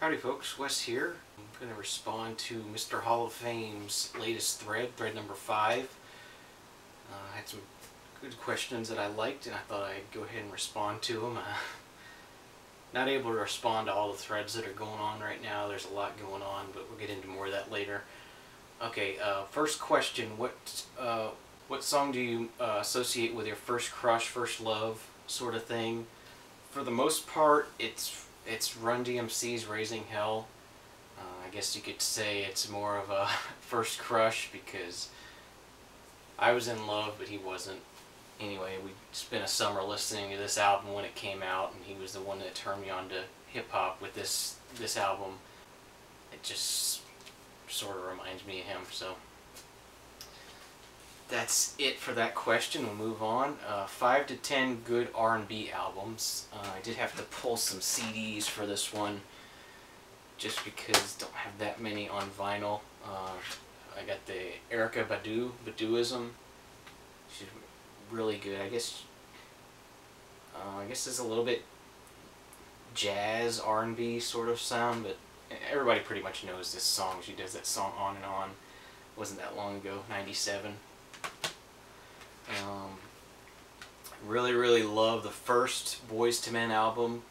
Howdy folks, Wes here. I'm going to respond to Mr. Mrhoffam's latest thread, thread number 5. I had some good questions that I liked and I thought I'd go ahead and respond to them. Not able to respond to all the threads that are going on right now. There's a lot going on, but we'll get into more of that later. Okay, first question, what song do you associate with your first crush, first love sort of thing? For the most part, it's Run DMC's Raising Hell. I guess you could say it's more of a first crush because I was in love, but he wasn't. Anyway, we spent a summer listening to this album when it came out, and he was the one that turned me on to hip-hop with this album. It just sort of reminds me of him, so that's it for that question. We'll move on. 5 to 10 good R&B albums. I did have to pull some CDs for this one just because don't have that many on vinyl. I got the Erykah Badu, Dualism. She's really good. I guess it's a little bit jazz R&B sort of sound, but everybody pretty much knows this song. She does that song On and On. It wasn't that long ago, 97. Really love the first Boyz II Men album.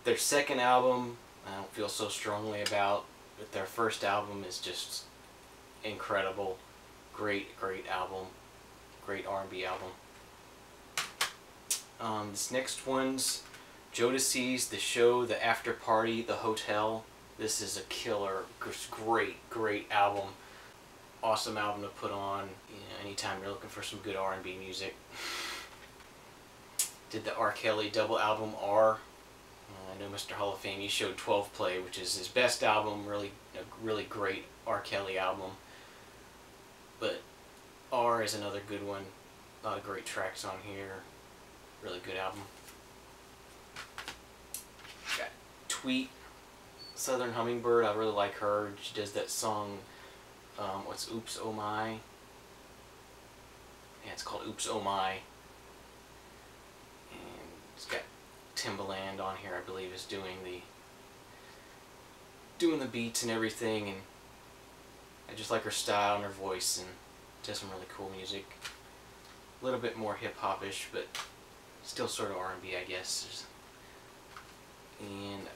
Their second album I don't feel so strongly about, but their first album is just incredible. Great album. Great R&B album. This next one's Jodeci's The Show, The After Party, The Hotel. This is a killer, great album. Awesome album to put on, you know, anytime you're looking for some good R&B music. Did the R. Kelly double album R. I know Mr. Mrhoffame, you showed 12 Play, which is his best album, really great R. Kelly album. But R is another good one. A lot of great tracks on here. Really good album. Got Tweet, Southern Hummingbird. I really like her. She does that song, what's Oops Oh My? Yeah, it's called Oops Oh My. And it's got Timbaland on here, I believe, is doing the beats and everything, and I just like her style and her voice, and does some really cool music. A little bit more hip-hop-ish, but still sort of R&B, I guess. And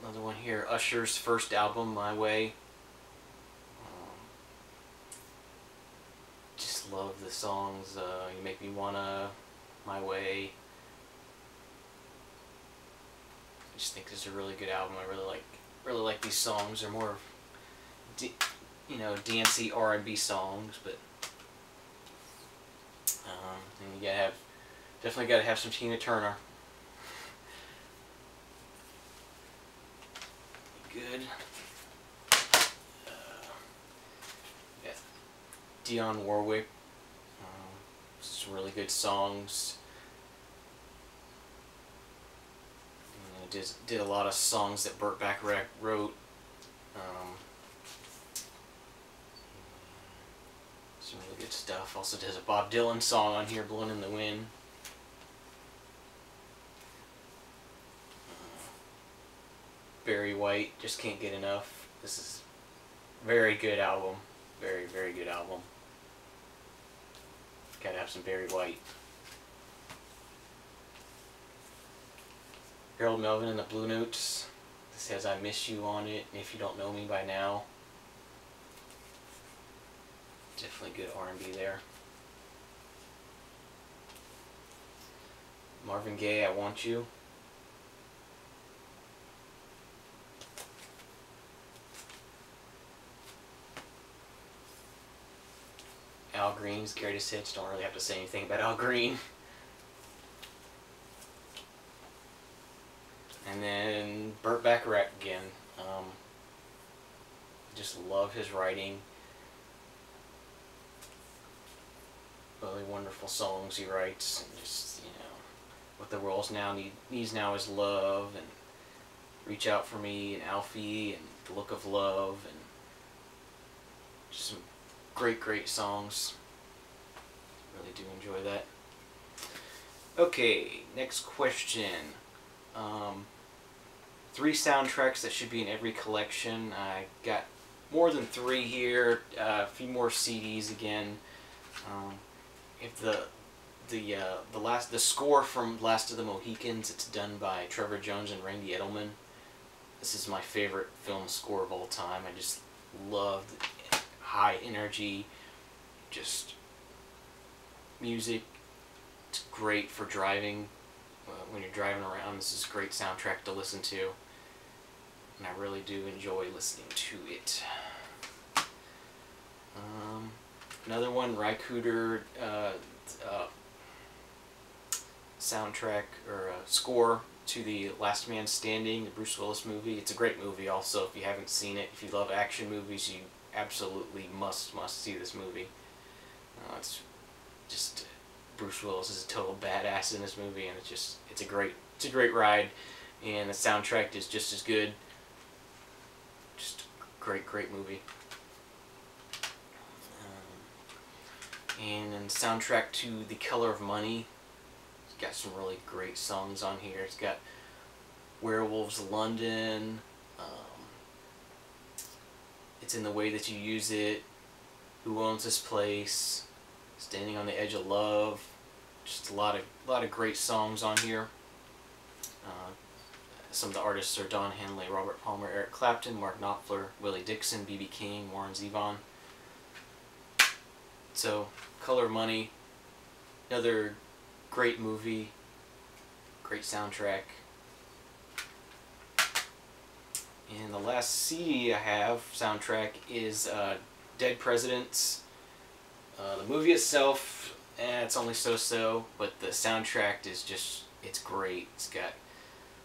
another one here, Usher's first album, My Way. Just love the songs. You Make Me Wanna, My Way. I just think this is a really good album. I really like these songs. They're more, you know, dancey R&B songs, but and you definitely gotta have some Tina Turner. Good. Yeah. Dionne Warwick. Some really good songs. Did a lot of songs that Burt Bacharach wrote. Some really good stuff. Also does a Bob Dylan song on here, Blowin' in the Wind. Barry White, just can't get enough. This is a very good album. Very good album. Gotta have some Barry White. Harold Melvin and the Blue Notes. This has I Miss You on it, and If You Don't Know Me by Now. Definitely good R&B there. Marvin Gaye, I Want You. Al Green's Greatest Hits. Don't really have to say anything about Al Green. And then Burt Bacharach again. Just love his writing. Really wonderful songs he writes. And just, you know, what the world needs now is love, and Reach Out For Me, and Alfie, and The Look of Love, and just some great songs. Really do enjoy that. Okay, next question. 3 soundtracks that should be in every collection. I got more than 3 here, a few more CDs again. If the score from Last of the Mohicans, it's done by Trevor Jones and Randy Edelman. This is my favorite film score of all time. I just love the high energy, just music. It's great for driving. When you're driving around, this is a great soundtrack to listen to, and I really do enjoy listening to it. Another one, Rycooter soundtrack or score to the Last Man Standing, the Bruce Willis movie. It's a great movie also. If you haven't seen it, if you love action movies, you absolutely must see this movie. It's just Bruce Willis is a total badass in this movie, and it's a great ride, and the soundtrack is just as good. Just great movie. And then soundtrack to The Color of Money. It's got some really great songs on here. It's got Werewolves London. It's in the Way That You Use It. Who Owns This Place? Standing on the Edge of Love. Just a lot of great songs on here. Some of the artists are Don Henley, Robert Palmer, Eric Clapton, Mark Knopfler, Willie Dixon, B.B. King, Warren Zevon. So, Color of Money, another great movie, great soundtrack. And the last CD I have, soundtrack, is Dead Presidents. The movie itself, it's only so-so, but the soundtrack is just, it's great. It's got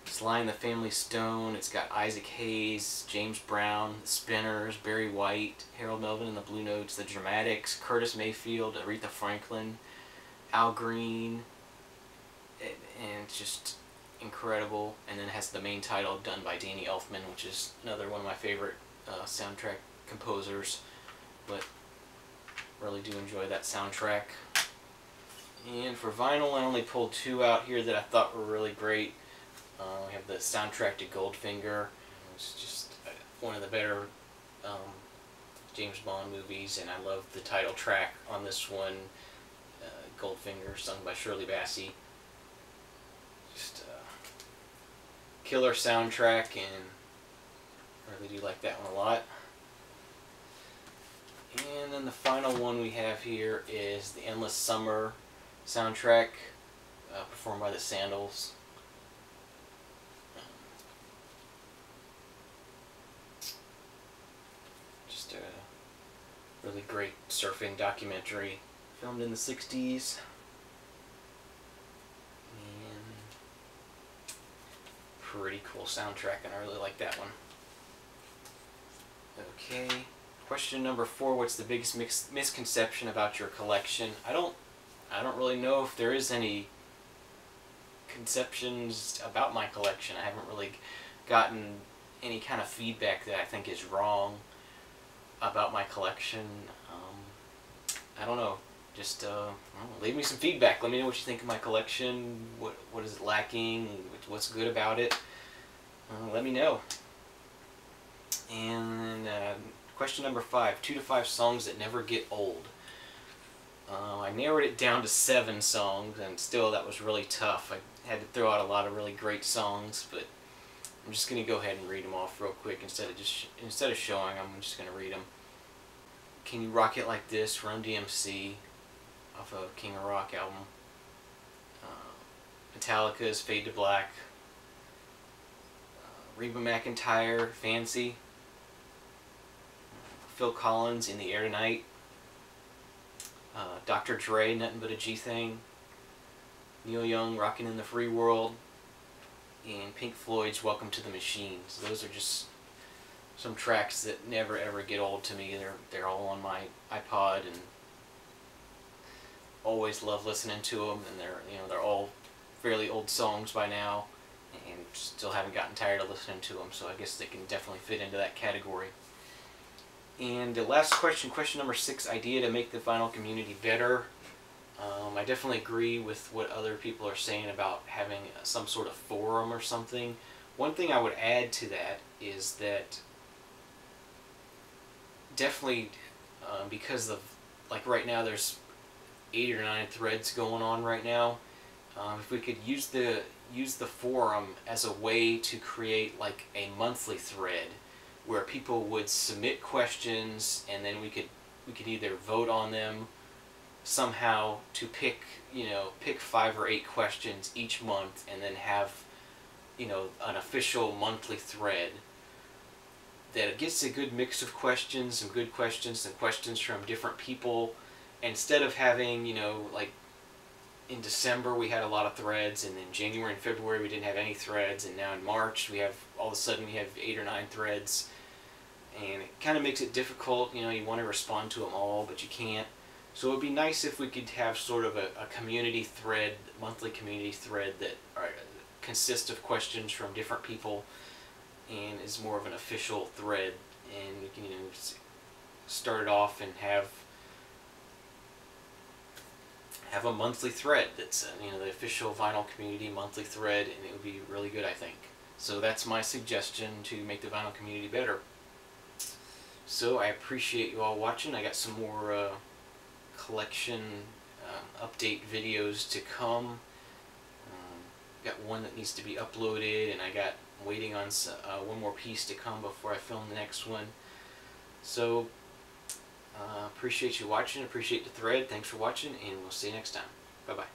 Sly and the Family Stone, it's got Isaac Hayes, James Brown, The Spinners, Barry White, Harold Melvin and the Blue Notes, The Dramatics, Curtis Mayfield, Aretha Franklin, Al Green, and it's just incredible. And then it has the main title done by Danny Elfman, which is another one of my favorite soundtrack composers, but really do enjoy that soundtrack. And for vinyl, I only pulled 2 out here that I thought were really great. We have the soundtrack to Goldfinger. It's just one of the better James Bond movies, and I love the title track on this one, Goldfinger, sung by Shirley Bassey. Just killer soundtrack, and I really do like that one a lot. And then the final one we have here is the Endless Summer soundtrack, performed by the Sandals. Just a really great surfing documentary, filmed in the 60s. And pretty cool soundtrack, and I really like that one. Okay. Question number 4, what's the biggest misconception about your collection? I don't really know if there is any conceptions about my collection. I haven't really gotten any kind of feedback that I think is wrong about my collection. I don't know. Just leave me some feedback. Let me know what you think of my collection. What is it lacking? What's good about it? Let me know. And question number 5, 2 to 5 songs that never get old. I narrowed it down to 7 songs, and still that was really tough. I had to throw out a lot of really great songs, but I'm just going to go ahead and read them off real quick instead of showing them. I'm just going to read them. Can You Rock It Like This, Run DMC, off of King of Rock album. Metallica's Fade to Black. Reba McEntire, Fancy. Phil Collins, In the Air Tonight. Dr. Dre, Nothing But a G-Thing. Neil Young, Rockin' in the Free World. And Pink Floyd's Welcome to the Machine. So those are just some tracks that never ever get old to me. They're all on my iPod, and always love listening to them. And they're all fairly old songs by now, and still haven't gotten tired of listening to them. So I guess they can definitely fit into that category. And the last question, question number 6, idea to make the vinyl community better. I definitely agree with what other people are saying about having some sort of forum or something One thing I would add to that is that definitely because of, like right now there's 8 or 9 threads going on right now. If we could use the forum as a way to create like a monthly thread where people would submit questions, and then we could either vote on them somehow to pick, pick 5 or 8 questions each month, and then have, an official monthly thread that gets a good mix of questions, some good questions, and questions from different people. Instead of having, like in December we had a lot of threads, and in January and February we didn't have any threads, and now in March we have, all of a sudden we have 8 or 9 threads, and it kind of makes it difficult. You want to respond to them all, but you can't. So it would be nice if we could have sort of a community thread, monthly community thread that consists of questions from different people and is more of an official thread, and we can start it off and have a monthly thread that's the official vinyl community monthly thread, and it would be really good, I think. So that's my suggestion to make the vinyl community better. So I appreciate you all watching. I got some more collection update videos to come. Got one that needs to be uploaded, and I got waiting on one more piece to come before I film the next one. So appreciate you watching, appreciate the thread, thanks for watching, and we'll see you next time. Bye bye.